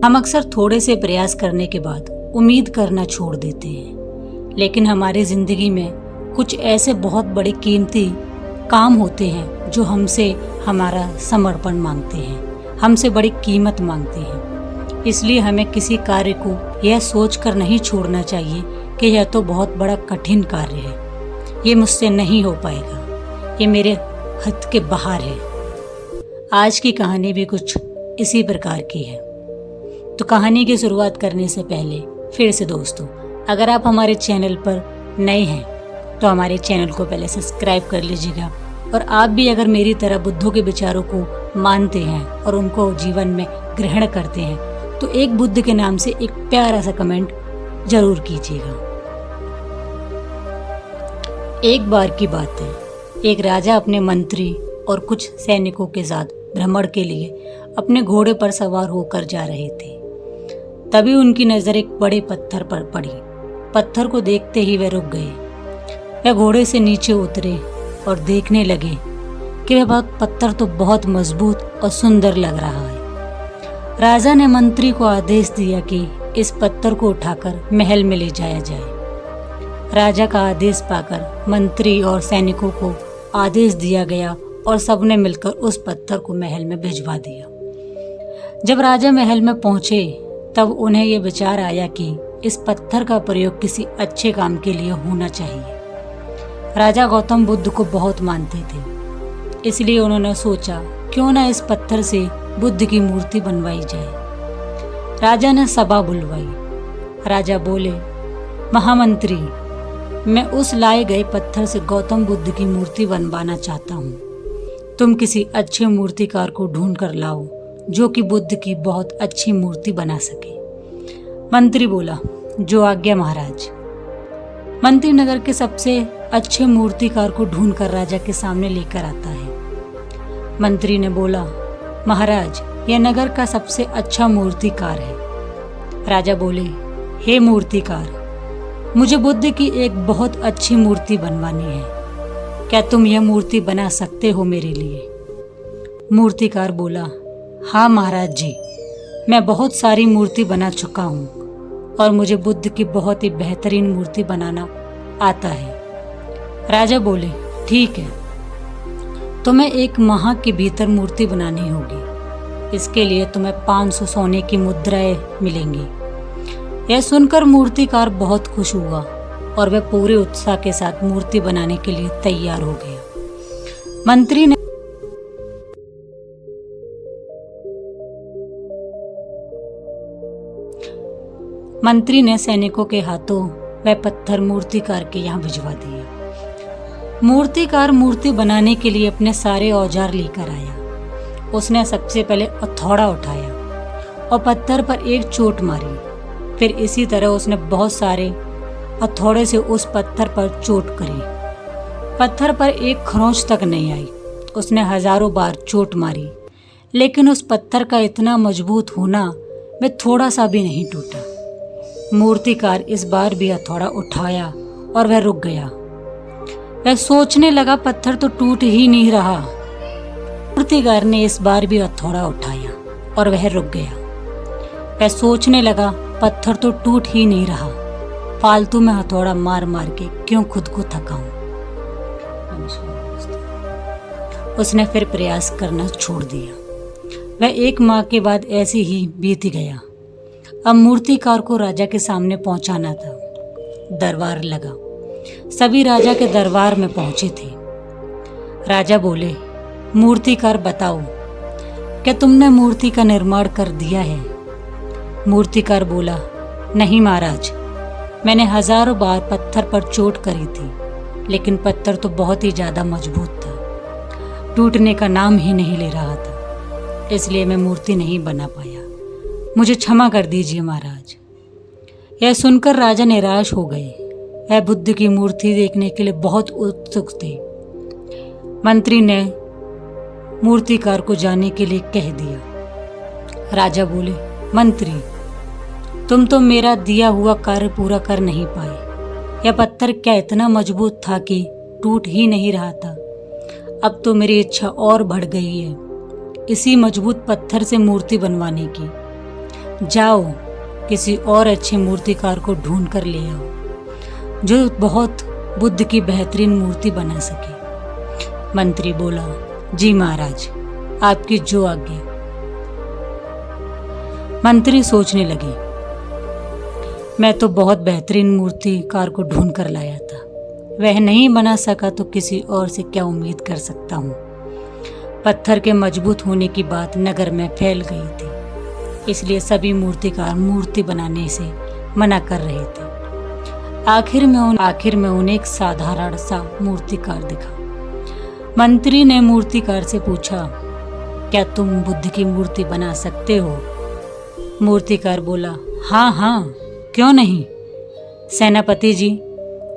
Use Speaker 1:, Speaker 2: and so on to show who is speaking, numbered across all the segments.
Speaker 1: हम अक्सर थोड़े से प्रयास करने के बाद उम्मीद करना छोड़ देते हैं, लेकिन हमारी जिंदगी में कुछ ऐसे बहुत बड़े कीमती काम होते हैं जो हमसे हमारा समर्पण मांगते हैं, हमसे बड़ी कीमत मांगते हैं। इसलिए हमें किसी कार्य को यह सोचकर नहीं छोड़ना चाहिए कि यह तो बहुत बड़ा कठिन कार्य है, ये मुझसे नहीं हो पाएगा, ये मेरे हद के बाहर है। आज की कहानी भी कुछ इसी प्रकार की है। तो कहानी की शुरुआत करने से पहले फिर से दोस्तों, अगर आप हमारे चैनल पर नए हैं तो हमारे चैनल को पहले सब्सक्राइब कर लीजिएगा। और आप भी अगर मेरी तरह बुद्धों के विचारों को मानते हैं और उनको जीवन में ग्रहण करते हैं तो एक बुद्ध के नाम से एक प्यारा सा कमेंट जरूर कीजिएगा। एक बार की बात है, एक राजा अपने मंत्री और कुछ सैनिकों के साथ भ्रमण के लिए अपने घोड़े पर सवार होकर जा रहे थे। तभी उनकी नजर एक बड़े पत्थर पर पड़ी। पत्थर को देखते ही वे रुक गए। वे घोड़े से नीचे उतरे और देखने लगे कि वह पत्थर तो बहुत मजबूत और सुंदर लग रहा है। राजा ने मंत्री को आदेश दिया कि इस पत्थर को उठाकर महल में ले जाया जाए। राजा का आदेश पाकर मंत्री और सैनिकों को आदेश दिया गया और सबने मिलकर उस पत्थर को महल में भिजवा दिया। जब राजा महल में पहुंचे तब उन्हें यह विचार आया कि इस पत्थर का प्रयोग किसी अच्छे काम के लिए होना चाहिए। राजा गौतम बुद्ध को बहुत मानते थे, इसलिए उन्होंने सोचा क्यों ना इस पत्थर से बुद्ध की मूर्ति बनवाई जाए। राजा ने सभा बुलवाई। राजा बोले, महामंत्री, मैं उस लाए गए पत्थर से गौतम बुद्ध की मूर्ति बनवाना चाहता हूँ। तुम किसी अच्छे मूर्तिकार को ढूंढ कर लाओ जो कि बुद्ध की बहुत अच्छी मूर्ति बना सके। मंत्री बोला, जो आज्ञा महाराज। मंत्री नगर के सबसे अच्छे मूर्तिकार को ढूंढकर राजा के सामने लेकर आता है। मंत्री ने बोला, महाराज, यह नगर का सबसे अच्छा मूर्तिकार है। राजा बोले, हे मूर्तिकार, मुझे बुद्ध की एक बहुत अच्छी मूर्ति बनवानी है। क्या तुम यह मूर्ति बना सकते हो मेरे लिए? मूर्तिकार बोला, हाँ महाराज जी, मैं बहुत सारी मूर्ति बना चुका हूँ और मुझे बुद्ध की बहुत ही बेहतरीन मूर्ति बनाना आता है। राजा बोले, ठीक है, तुम्हें एक माह के भीतर मूर्ति बनानी होगी। इसके लिए तुम्हें 500 सोने की मुद्राएं मिलेंगी। यह सुनकर मूर्तिकार बहुत खुश हुआ और वह पूरे उत्साह के साथ मूर्ति बनाने के लिए तैयार हो गया। मंत्री ने सैनिकों के हाथों वह पत्थर मूर्तिकार के यहाँ भिजवा दिया। मूर्तिकार मूर्ति बनाने के लिए अपने सारे औजार लेकर आया। उसने सबसे पहले हथौड़ा उठाया और पत्थर पर एक चोट मारी। फिर इसी तरह उसने बहुत सारे हथौड़े से उस पत्थर पर चोट करी। पत्थर पर एक खरोंच तक नहीं आई। उसने हजारों बार चोट मारी, लेकिन उस पत्थर का इतना मजबूत होना वह थोड़ा सा भी नहीं टूटा। मूर्तिकार इस बार भी हथौड़ा उठाया और वह रुक गया। वह सोचने लगा, पत्थर तो टूट ही नहीं रहा। मूर्तिकार ने इस बार भी हथौड़ा उठाया और वह रुक गया। वह सोचने लगा, पत्थर तो टूट ही नहीं रहा, फालतू में हथौड़ा मार मार के क्यों खुद को थकाऊं। उसने फिर प्रयास करना छोड़ दिया। वह 1 माह के बाद ऐसे ही बीत गया। अब मूर्तिकार को राजा के सामने पहुंचाना था। दरबार लगा। सभी राजा के दरबार में पहुंचे थे। राजा बोले, मूर्तिकार बताओ, क्या तुमने मूर्ति का निर्माण कर दिया है? मूर्तिकार बोला, नहीं महाराज, मैंने हजारों बार पत्थर पर चोट करी थी, लेकिन पत्थर तो बहुत ही ज्यादा मजबूत था, टूटने का नाम ही नहीं ले रहा था, इसलिए मैं मूर्ति नहीं बना पाया। मुझे क्षमा कर दीजिए महाराज। यह सुनकर राजा निराश हो गए। वह बुद्ध की मूर्ति देखने के लिए बहुत उत्सुक थे। मंत्री ने मूर्तिकार को जाने के लिए कह दिया। राजा बोले, मंत्री, तुम तो मेरा दिया हुआ कार्य पूरा कर नहीं पाए। यह पत्थर क्या इतना मजबूत था कि टूट ही नहीं रहा था? अब तो मेरी इच्छा और बढ़ गई है इसी मजबूत पत्थर से मूर्ति बनवाने की। जाओ किसी और अच्छे मूर्तिकार को ढूंढ कर ले आओ जो बहुत बुद्ध की बेहतरीन मूर्ति बना सके। मंत्री बोला, जी महाराज, आपकी जो आज्ञा। मंत्री सोचने लगे, मैं तो बहुत बेहतरीन मूर्तिकार को ढूंढ कर लाया था, वह नहीं बना सका तो किसी और से क्या उम्मीद कर सकता हूँ। पत्थर के मजबूत होने की बात नगर में फैल गई थी, इसलिए सभी मूर्तिकार मूर्ति बनाने से मना कर रहे थे। आखिर में उन्हें एक साधारण सा मूर्तिकार दिखा। मंत्री ने मूर्तिकार से पूछा, क्या तुम बुद्ध की मूर्ति बना सकते हो? मूर्तिकार बोला, हाँ हाँ, क्यों नहीं। सेनापति जी,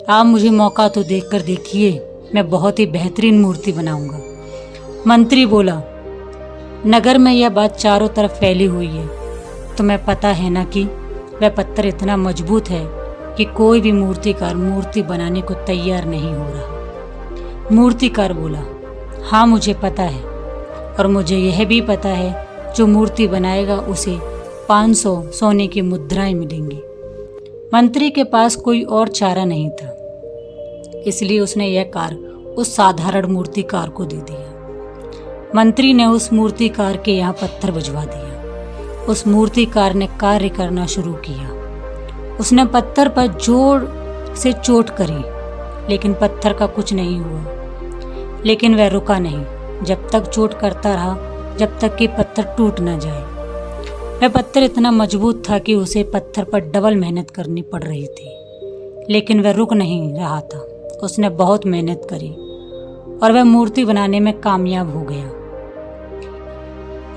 Speaker 1: आप मुझे मौका तो देखकर देखिए, मैं बहुत ही बेहतरीन मूर्ति बनाऊंगा। मंत्री बोला, नगर में यह बात चारों तरफ फैली हुई है, तुम्हें पता है ना कि वह पत्थर इतना मजबूत है कि कोई भी मूर्तिकार मूर्ति बनाने को तैयार नहीं हो रहा। मूर्तिकार बोला, हाँ मुझे पता है, और मुझे यह भी पता है जो मूर्ति बनाएगा उसे 500 सोने की मुद्राएं मिलेंगी। मंत्री के पास कोई और चारा नहीं था, इसलिए उसने यह कार्य उस साधारण मूर्तिकार को दे दिया। मंत्री ने उस मूर्तिकार के यहाँ पत्थर भिजवा दिया। उस मूर्तिकार ने कार्य करना शुरू किया। उसने पत्थर पर जोर से चोट करी, लेकिन पत्थर का कुछ नहीं हुआ। लेकिन वह रुका नहीं, जब तक चोट करता रहा, जब तक कि पत्थर टूट न जाए। वह पत्थर इतना मजबूत था कि उसे पत्थर पर डबल मेहनत करनी पड़ रही थी, लेकिन वह रुक नहीं रहा था। उसने बहुत मेहनत करी और वह मूर्ति बनाने में कामयाब हो गया।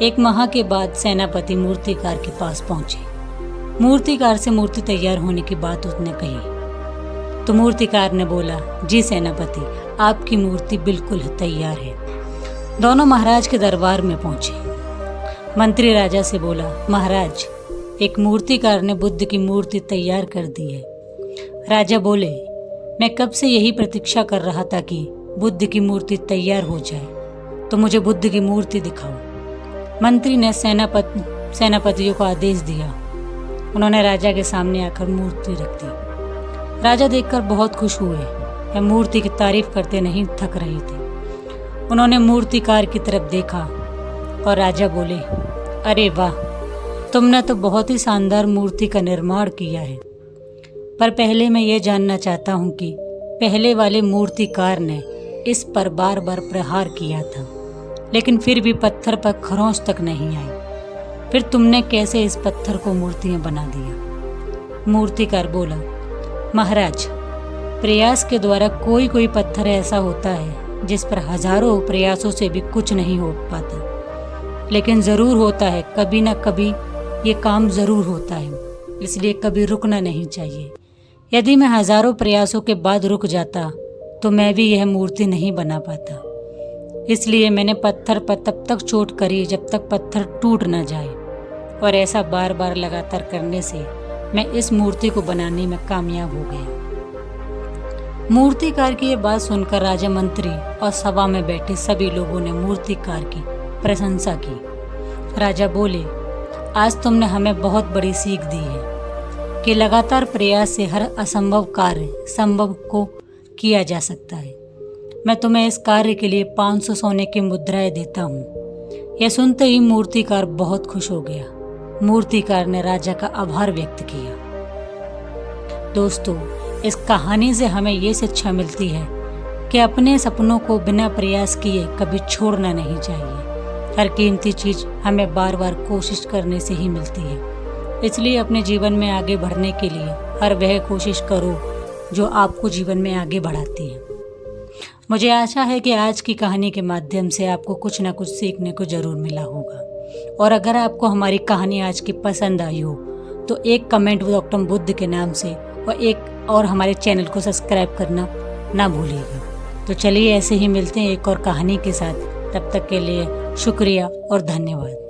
Speaker 1: एक माह के बाद सेनापति मूर्तिकार के पास पहुंचे। मूर्तिकार से मूर्ति तैयार होने की बात उसने कही तो मूर्तिकार ने बोला, जी सेनापति, आपकी मूर्ति बिल्कुल तैयार है। दोनों महाराज के दरबार में पहुंचे। मंत्री राजा से बोला, महाराज, एक मूर्तिकार ने बुद्ध की मूर्ति तैयार कर दी है। राजा बोले, मैं कब से यही प्रतीक्षा कर रहा था कि बुद्ध की मूर्ति तैयार हो जाए, तो मुझे बुद्ध की मूर्ति दिखाओ। मंत्री ने सेनापतियों को आदेश दिया। उन्होंने राजा के सामने आकर मूर्ति रख दी। राजा देखकर बहुत खुश हुए। वह मूर्ति की तारीफ करते नहीं थक रहे थे। उन्होंने मूर्तिकार की तरफ देखा और राजा बोले, अरे वाह, तुमने तो बहुत ही शानदार मूर्ति का निर्माण किया है, पर पहले मैं ये जानना चाहता हूँ कि पहले वाले मूर्तिकार ने इस पर बार बार प्रहार किया था, लेकिन फिर भी पत्थर पर खरोंच तक नहीं आई। फिर तुमने कैसे इस पत्थर को मूर्तियाँ बना दिया? मूर्तिकार बोला, महाराज, प्रयास के द्वारा कोई कोई पत्थर ऐसा होता है जिस पर हजारों प्रयासों से भी कुछ नहीं हो पाता, लेकिन ज़रूर होता है, कभी ना कभी ये काम ज़रूर होता है, इसलिए कभी रुकना नहीं चाहिए। यदि मैं हजारों प्रयासों के बाद रुक जाता तो मैं भी यह मूर्ति नहीं बना पाता, इसलिए मैंने पत्थर पर तब तक चोट करी जब तक पत्थर टूट न जाए, और ऐसा बार बार लगातार करने से मैं इस मूर्ति को बनाने में कामयाब हो गया। मूर्तिकार की यह बात सुनकर राजा, मंत्री और सभा में बैठे सभी लोगों ने मूर्तिकार की प्रशंसा की। राजा बोले, आज तुमने हमें बहुत बड़ी सीख दी है कि लगातार प्रयास से हर असंभव कार्य संभव को किया जा सकता है। मैं तुम्हें इस कार्य के लिए 500 सोने की मुद्राएं देता हूँ। यह सुनते ही मूर्तिकार बहुत खुश हो गया। मूर्तिकार ने राजा का आभार व्यक्त किया। दोस्तों, इस कहानी से हमें ये शिक्षा मिलती है कि अपने सपनों को बिना प्रयास किए कभी छोड़ना नहीं चाहिए। हर कीमती चीज हमें बार बार कोशिश करने से ही मिलती है, इसलिए अपने जीवन में आगे बढ़ने के लिए हर वह कोशिश करो जो आपको जीवन में आगे बढ़ाती है। मुझे आशा है कि आज की कहानी के माध्यम से आपको कुछ ना कुछ सीखने को जरूर मिला होगा, और अगर आपको हमारी कहानी आज की पसंद आई हो तो एक कमेंट डॉक्टर बुद्ध के नाम से और हमारे चैनल को सब्सक्राइब करना ना भूलिएगा। तो चलिए ऐसे ही मिलते हैं एक और कहानी के साथ। तब तक के लिए शुक्रिया और धन्यवाद।